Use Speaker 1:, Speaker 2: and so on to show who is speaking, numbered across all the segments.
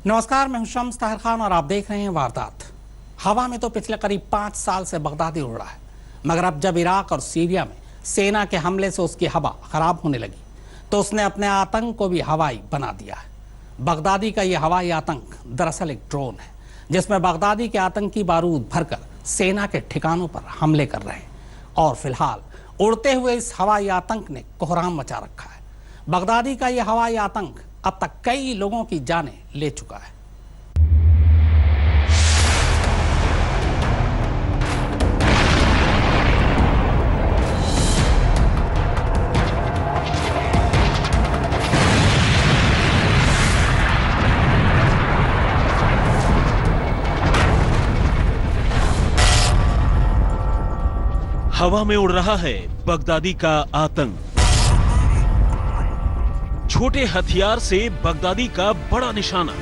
Speaker 1: नमस्कार, मैं हूं शम्स ताहिर खान और आप देख रहे हैं वारदात। हवा में तो पिछले करीब 5 साल से बगदादी उड़ रहा है, मगर अब जब इराक और सीरिया में सेना के हमले से उसकी हवा खराब होने लगी तो उसने अपने आतंक को भी हवाई बना दिया है। बगदादी का यह हवाई आतंक दरअसल एक ड्रोन है जिसमें बगदादी के आतंकी बारूद भरकर सेना के ठिकानों पर हमले कर रहे हैं और फिलहाल उड़ते हुए इस हवाई आतंक ने कोहराम मचा रखा है। बगदादी का यह हवाई आतंक अब तक कई लोगों की जानें ले चुका है।
Speaker 2: हवा में उड़ रहा है बगदादी का आतंक। छोटे हथियार से बगदादी का बड़ा निशाना।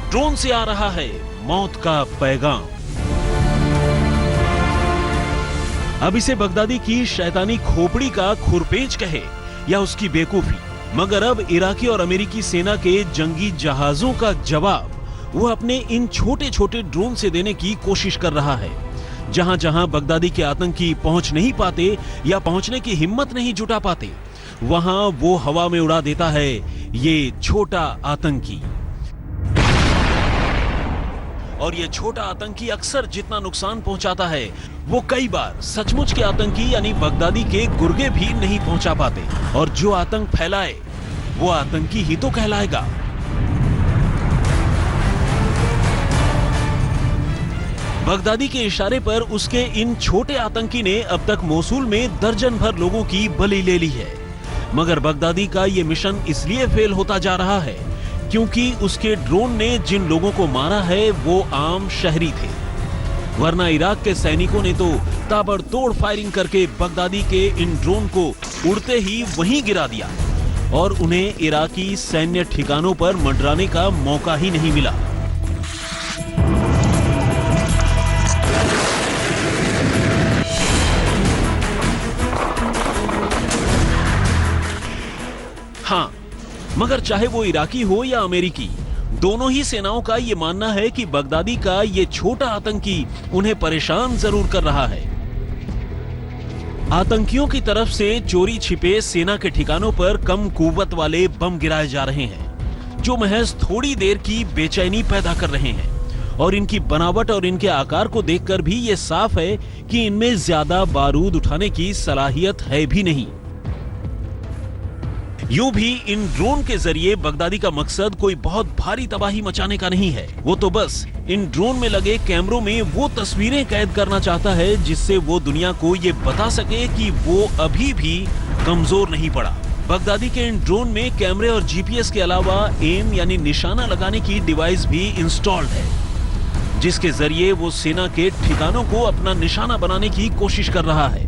Speaker 2: ड्रोन से आ रहा है मौत का पैगाम। अब इसे बगदादी की शैतानी खोपड़ी का खुरपेच कहे या उसकी बेवकूफी, मगर अब इराकी और अमेरिकी सेना के जंगी जहाजों का जवाब वो अपने इन छोटे छोटे ड्रोन से देने की कोशिश कर रहा है। जहां जहां बगदादी के आतंकी पहुंच नहीं पाते या पहुंचने की हिम्मत नहीं जुटा पाते, वहां वो हवा में उड़ा देता है ये छोटा आतंकी। और ये छोटा आतंकी अक्सर जितना नुकसान पहुंचाता है वो कई बार सचमुच के आतंकी यानी बगदादी के गुर्गे भी नहीं पहुंचा पाते। और जो आतंक फैलाए वो आतंकी ही तो कहलाएगा। बगदादी के इशारे पर उसके इन छोटे आतंकी ने अब तक मोसूल में दर्जन भर लोगों की बलि ले ली है। मगर बगदादी का यह मिशन इसलिए फेल होता जा रहा है क्योंकि उसके ड्रोन ने जिन लोगों को मारा है वो आम शहरी थे, वरना इराक के सैनिकों ने तो ताबड़तोड़ फायरिंग करके बगदादी के इन ड्रोन को उड़ते ही वहीं गिरा दिया और उन्हें इराकी सैन्य ठिकानों पर मंडराने का मौका ही नहीं मिला। हाँ, मगर चाहे वो इराकी हो या अमेरिकी, दोनों ही सेनाओं का ये मानना है कि बगदादी का ये छोटा आतंकी उन्हें परेशान जरूर कर रहा है। आतंकियों की तरफ से चोरी छिपे सेना के ठिकानों पर कम कुव्वत वाले बम गिराए जा रहे हैं जो महज थोड़ी देर की बेचैनी पैदा कर रहे हैं। और इनकी बनावट और इनके आकार को देखकर भी ये साफ है कि इनमें ज्यादा बारूद उठाने की सलाहियत है भी नहीं। यूं भी इन ड्रोन के जरिए बगदादी का मकसद कोई बहुत भारी तबाही मचाने का नहीं है। वो तो बस इन ड्रोन में लगे कैमरों में वो तस्वीरें कैद करना चाहता है जिससे वो दुनिया को ये बता सके कि वो अभी भी कमजोर नहीं पड़ा। बगदादी के इन ड्रोन में कैमरे और जीपीएस के अलावा एम यानी निशाना लगाने की डिवाइस भी इंस्टॉल्ड है, जिसके जरिए वो सेना के ठिकानों को अपना निशाना बनाने की कोशिश कर रहा है।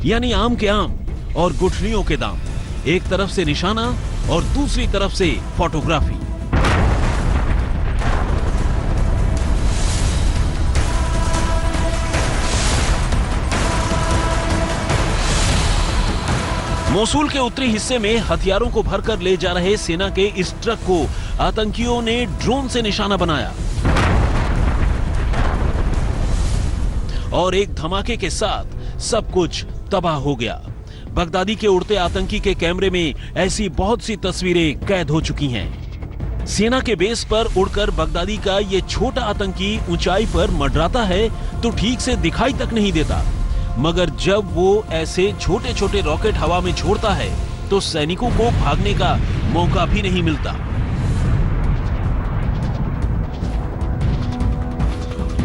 Speaker 2: यानी आम के आम और गुठलियों के दाम, एक तरफ से निशाना और दूसरी तरफ से फोटोग्राफी। मोसूल के उत्तरी हिस्से में हथियारों को भरकर ले जा रहे सेना के इस ट्रक को आतंकियों ने ड्रोन से निशाना बनाया और एक धमाके के साथ सब कुछ तबाह हो गया। बगदादी के उड़ते आतंकी के कैमरे में ऐसी बहुत सी तस्वीरें कैद हो चुकी हैं। सेना के बेस पर उड़कर बगदादी का ये छोटा आतंकी ऊंचाई पर मंडराता है तो ठीक से दिखाई तक नहीं देता, मगर जब वो ऐसे छोटे छोटे रॉकेट हवा में छोड़ता है तो सैनिकों को भागने का मौका भी नहीं मिलता।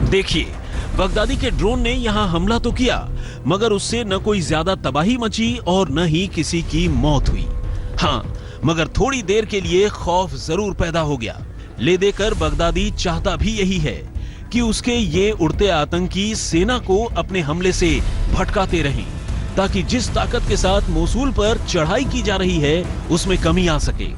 Speaker 2: देखिए, बगदादी के ड्रोन ने यहां हमला तो किया, मगर उससे न कोई ज्यादा तबाही मची और न ही किसी की मौत हुई। हाँ, मगर थोड़ी देर के लिए खौफ जरूर पैदा हो गया। ले देकर बगदादी चाहता भी यही है कि उसके ये उड़ते आतंकी सेना को अपने हमले से भटकाते रहें, ताकि जिस ताकत के साथ मोसूल पर चढ़ाई की जा रही है उसमें कमी आ सके।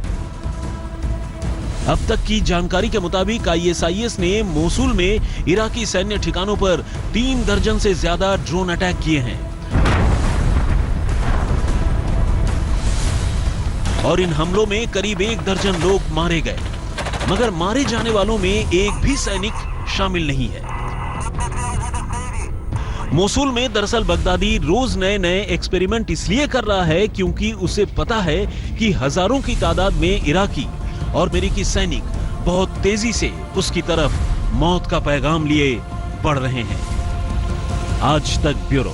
Speaker 2: अब तक की जानकारी के मुताबिक आईएसआईएस ने मोसूल में इराकी सैन्य ठिकानों पर 3 दर्जन से ज्यादा ड्रोन अटैक किए हैं और इन हमलों में करीब 1 दर्जन लोग मारे गए। मगर मारे जाने वालों में एक भी सैनिक शामिल नहीं है। मोसुल में दरअसल बगदादी रोज नए नए एक्सपेरिमेंट इसलिए कर रहा है क्योंकि उसे पता है कि हजारों की तादाद में इराकी और अमेरिकी सैनिक बहुत तेजी से उसकी तरफ मौत का पैगाम लिए बढ़ रहे हैं। आज तक ब्यूरो।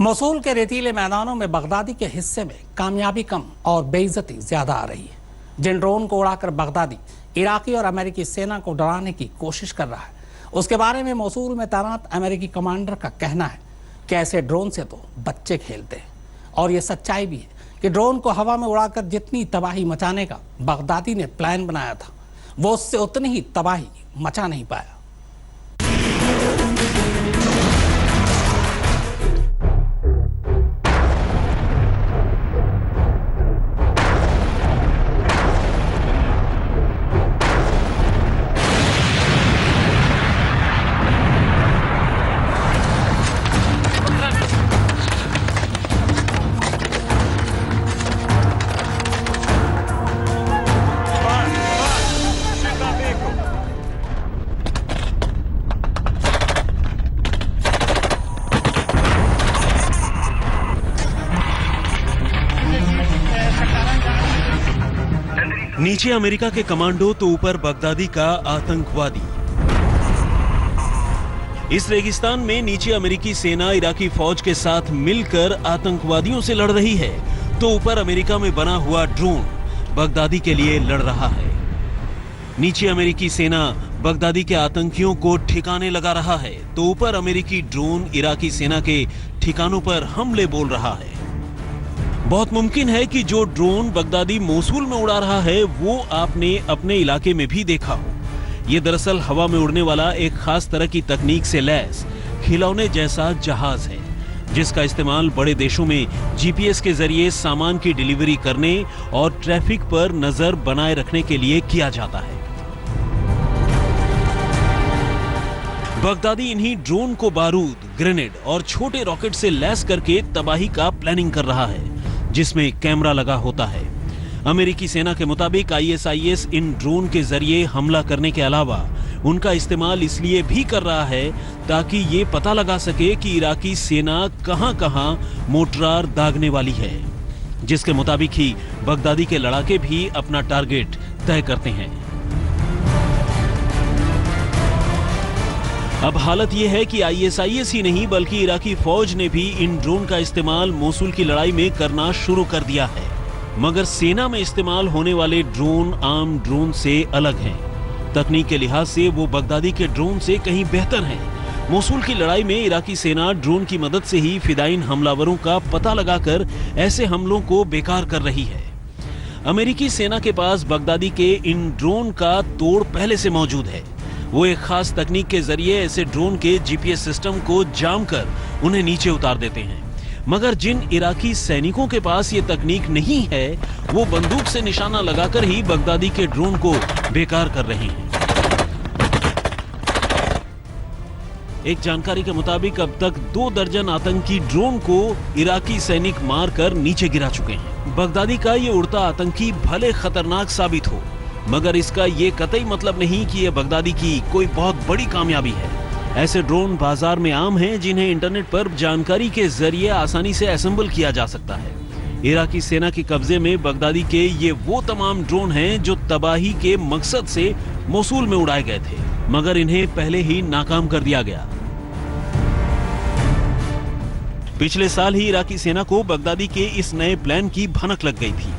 Speaker 1: मोसुल के रेतीले मैदानों में बगदादी के हिस्से में कामयाबी कम और बेइज्जती ज्यादा आ रही है। जिन ड्रोन को उड़ाकर बगदादी इराकी और अमेरिकी सेना को डराने की कोशिश कर रहा है, उसके बारे में मोसुल में तैनात अमेरिकी कमांडर का कहना है कि ऐसे ड्रोन से तो बच्चे खेलते हैं। और यह सच्चाई भी है कि ड्रोन को हवा में उड़ाकर जितनी तबाही मचाने का बगदादी ने प्लान बनाया था, वो उससे उतनी ही तबाही मचा नहीं पाया।
Speaker 2: नीचे अमेरिका के कमांडो तो ऊपर बगदादी का आतंकवादी। इस रेगिस्तान में नीचे अमेरिकी सेना इराकी फौज के साथ मिलकर आतंकवादियों से लड़ रही है, तो ऊपर अमेरिका में बना हुआ ड्रोन बगदादी के लिए लड़ रहा है। नीचे अमेरिकी सेना बगदादी के आतंकियों को ठिकाने लगा रहा है, तो ऊपर अमेरिकी ड्रोन इराकी सेना के ठिकानों पर हमले बोल रहा है। बहुत मुमकिन है कि जो ड्रोन बगदादी मोसुल में उड़ा रहा है वो आपने अपने इलाके में भी देखा हो। ये दरअसल हवा में उड़ने वाला एक खास तरह की तकनीक से लैस खिलौने जैसा जहाज है, जिसका इस्तेमाल बड़े देशों में जीपीएस के जरिए सामान की डिलीवरी करने और ट्रैफिक पर नजर बनाए रखने के लिए किया जाता है। बगदादी इन्हीं ड्रोन को बारूद, ग्रेनेड और छोटे रॉकेट से लैस करके तबाही का प्लानिंग कर रहा है, जिसमें कैमरा लगा होता है। अमेरिकी सेना के मुताबिक आईएसआईएस इन ड्रोन के जरिए हमला करने के अलावा उनका इस्तेमाल इसलिए भी कर रहा है ताकि ये पता लगा सके कि इराकी सेना कहां-कहां मोर्टार दागने वाली है, जिसके मुताबिक ही बगदादी के लड़ाके भी अपना टारगेट तय करते हैं। अब हालत यह है कि आईएसआईएस ही नहीं बल्कि इराकी फौज ने भी इन ड्रोन का इस्तेमाल मोसुल की लड़ाई में करना शुरू कर दिया है। मगर सेना में इस्तेमाल होने वाले ड्रोन आम ड्रोन से अलग हैं। तकनीक के लिहाज से वो बगदादी के ड्रोन से कहीं बेहतर हैं। मोसुल की लड़ाई में इराकी सेना ड्रोन की मदद से ही फिदायीन हमलावरों का पता लगाकर ऐसे हमलों को बेकार कर रही है। अमेरिकी सेना के पास बगदादी के इन ड्रोन का तोड़ पहले से मौजूद है। वो एक खास तकनीक के जरिए ऐसे ड्रोन के जीपीएस सिस्टम को जाम कर उन्हें नीचे उतार देते हैं। मगर जिन इराकी सैनिकों के पास ये तकनीक नहीं है, वो बंदूक से निशाना लगाकर ही बगदादी के ड्रोन को बेकार कर रहे हैं। एक जानकारी के मुताबिक अब तक 2 दर्जन आतंकी ड्रोन को इराकी सैनिक मारकर नीचे गिरा चुके हैं। बगदादी का ये उड़ता आतंकी भले खतरनाक साबित हो, मगर इसका ये कतई मतलब नहीं कि यह बगदादी की कोई बहुत बड़ी कामयाबी है। ऐसे ड्रोन बाजार में आम हैं, जिन्हें इंटरनेट पर जानकारी के जरिए आसानी से असेंबल किया जा सकता है। इराकी सेना के कब्जे में बगदादी के ये वो तमाम ड्रोन हैं जो तबाही के मकसद से मोसुल में उड़ाए गए थे, मगर इन्हें पहले ही नाकाम कर दिया गया। पिछले साल ही इराकी सेना को बगदादी के इस नए प्लान की भनक लग गई थी।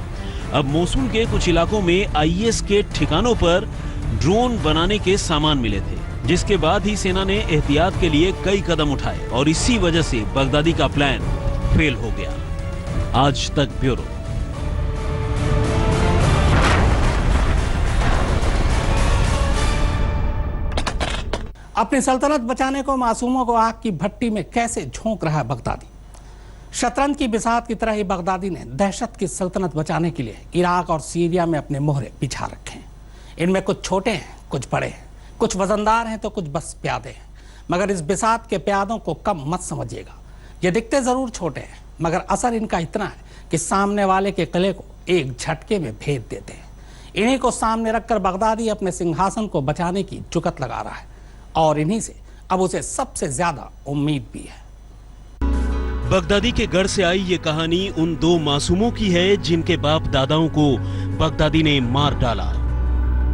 Speaker 2: अब मोसुल के कुछ इलाकों में आईएस के ठिकानों पर ड्रोन बनाने के सामान मिले थे, जिसके बाद ही सेना ने एहतियात के लिए कई कदम उठाए और इसी वजह से बगदादी का प्लान फेल हो गया। आज तक ब्यूरो।
Speaker 1: अपनी सल्तनत बचाने को मासूमों को आग की भट्टी में कैसे झोंक रहा है बगदादी। शतरंज की बिसात की तरह ही बगदादी ने दहशत की सल्तनत बचाने के लिए इराक और सीरिया में अपने मोहरे बिछा रखे हैं। इनमें कुछ छोटे हैं, कुछ बड़े हैं, कुछ वजनदार हैं तो कुछ बस प्यादे हैं। मगर इस बिसात के प्यादों को कम मत समझिएगा। ये दिखते जरूर छोटे हैं, मगर असर इनका इतना है कि सामने वाले के किले को एक झटके में भेद देते हैं। इन्हीं को सामने रखकर बगदादी अपने सिंहासन को बचाने की जुगत लगा रहा है और इन्हीं से अब उसे सबसे ज्यादा उम्मीद भी है।
Speaker 2: बगदादी के गढ़ से आई ये कहानी उन दो मासूमों की है जिनके बाप दादाओं को बगदादी ने मार डाला।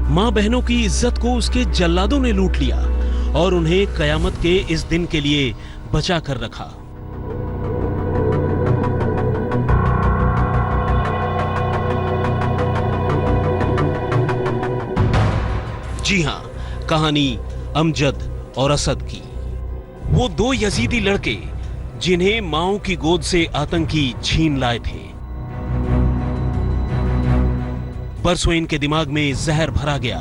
Speaker 2: मां बहनों की इज्जत को उसके जल्लादों ने लूट लिया और उन्हें कयामत के इस दिन के लिए बचा कर रखा। जी हां, कहानी अमजद और असद की। वो दो यजीदी लड़के जिन्हें माओ की गोद से आतंकी छीन लाए थे। परसों इनके दिमाग में जहर भरा गया।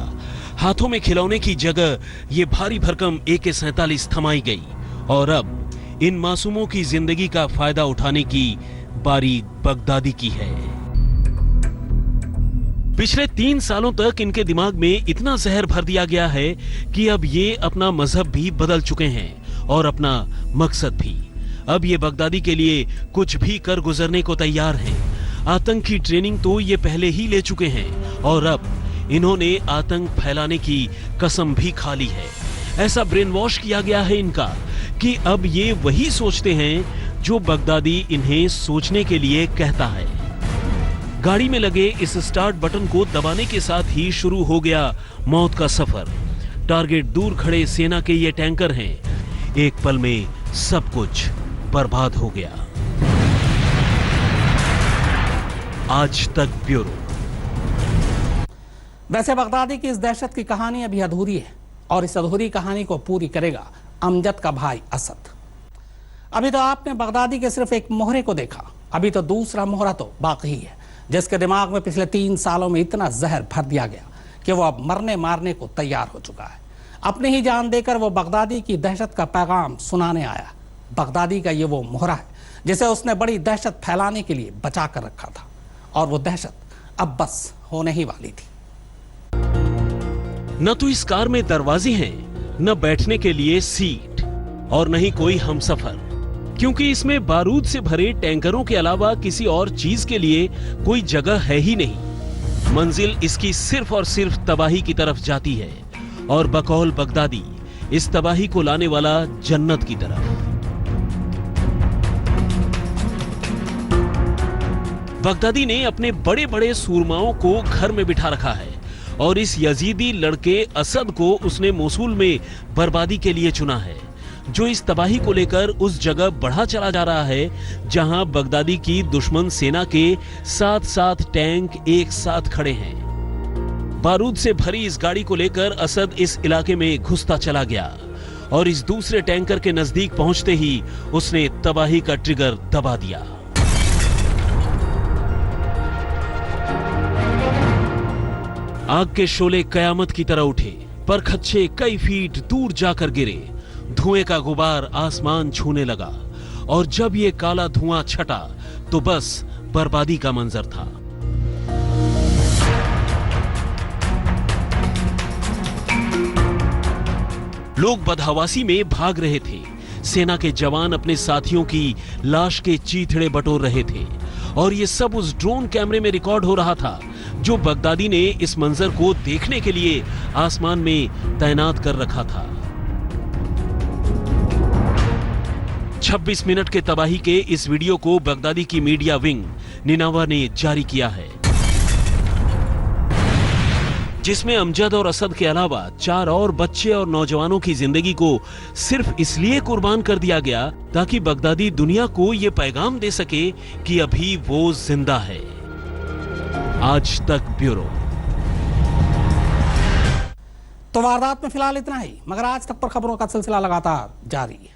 Speaker 2: हाथों में खिलौने की जगह ये भारी भरकम AK-47 थमाई गई और अब इन मासूमों की जिंदगी का फायदा उठाने की बारी बगदादी की है। पिछले 3 सालों तक इनके दिमाग में इतना जहर भर दिया गया है कि अब ये अपना मजहब भी बदल चुके हैं और अपना मकसद भी। अब ये बगदादी के लिए कुछ भी कर गुजरने को तैयार हैं। आतंक की ट्रेनिंग तो ये पहले ही ले चुके हैं और अब इन्होंने आतंक फैलाने की कसम भी खा ली है। ऐसा ब्रेन वॉश किया गया है इनका कि अब ये वही सोचते हैं जो बगदादी इन्हें सोचने के लिए कहता है। गाड़ी में लगे इस स्टार्ट बटन को दबाने के साथ ही शुरू हो गया मौत का सफर। टारगेट दूर खड़े सेना के ये टैंकर हैं। एक पल में सब कुछ बर्बाद हो गया। आज तक ब्यूरो।
Speaker 1: वैसे बगदादी की इस दहशत की कहानी अभी अधूरी है और इस अधूरी कहानी को पूरी करेगा अमजद का भाई असद। अभी तो आपने बगदादी के सिर्फ एक मोहरे को देखा, अभी तो दूसरा मोहरा तो बाकी है, जिसके दिमाग में पिछले 3 सालों में इतना जहर भर दिया गया कि वो अब मरने मारने को तैयार हो चुका है। अपनी ही जान देकर वो बगदादी की दहशत का पैगाम सुनाने आया। बगदादी का ये वो मोहरा है जिसे उसने बड़ी दहशत फैलाने के लिए बचा कर रखा था और वो दहशत अब बस होने ही वाली थी।
Speaker 2: न तो इस कार में दरवाजे हैं, न बैठने के लिए सीट और न ही कोई हमसफर, क्योंकि इसमें बारूद से भरे टैंकरों के अलावा किसी और चीज के लिए कोई जगह है ही नहीं। मंजिल इसकी सिर्फ और सिर्फ तबाही की तरफ जाती है और बकौल बगदादी इस तबाही को लाने वाला जन्नत की तरफ। बगदादी ने अपने बड़े बड़े सूरमाओं को घर में बिठा रखा है और इस यजीदी लड़के असद को उसने मोसूल में बर्बादी के लिए चुना है, जो इस तबाही को लेकर उस जगह बढ़ा चला जा रहा है जहां बगदादी की दुश्मन सेना के 7-7 टैंक एक साथ खड़े हैं। बारूद से भरी इस गाड़ी को लेकर असद इस इलाके में घुसता चला गया और इस दूसरे टैंकर के नजदीक पहुंचते ही उसने तबाही का ट्रिगर दबा दिया। आग के शोले कयामत की तरह उठे, पर खच्चे कई फीट दूर जाकर गिरे। धुएं का गुबार आसमान छूने लगा और जब ये काला धुआं छटा तो बस बर्बादी का मंजर था। लोग बदहवासी में भाग रहे थे। सेना के जवान अपने साथियों की लाश के चीथड़े बटोर रहे थे और ये सब उस ड्रोन कैमरे में रिकॉर्ड हो रहा था जो बगदादी ने इस मंजर को देखने के लिए आसमान में तैनात कर रखा था। 26 मिनट के तबाही के इस वीडियो को बगदादी की मीडिया विंग निनावा ने जारी किया है, जिसमें अमजद और असद के अलावा 4 और बच्चे और नौजवानों की जिंदगी को सिर्फ इसलिए कुर्बान कर दिया गया ताकि बगदादी दुनिया को यह पैगाम दे सके कि अभी वो जिंदा है। आज तक ब्यूरो।
Speaker 1: तो वारदात में फिलहाल इतना ही, मगर आज तक पर खबरों का सिलसिला लगातार जारी है।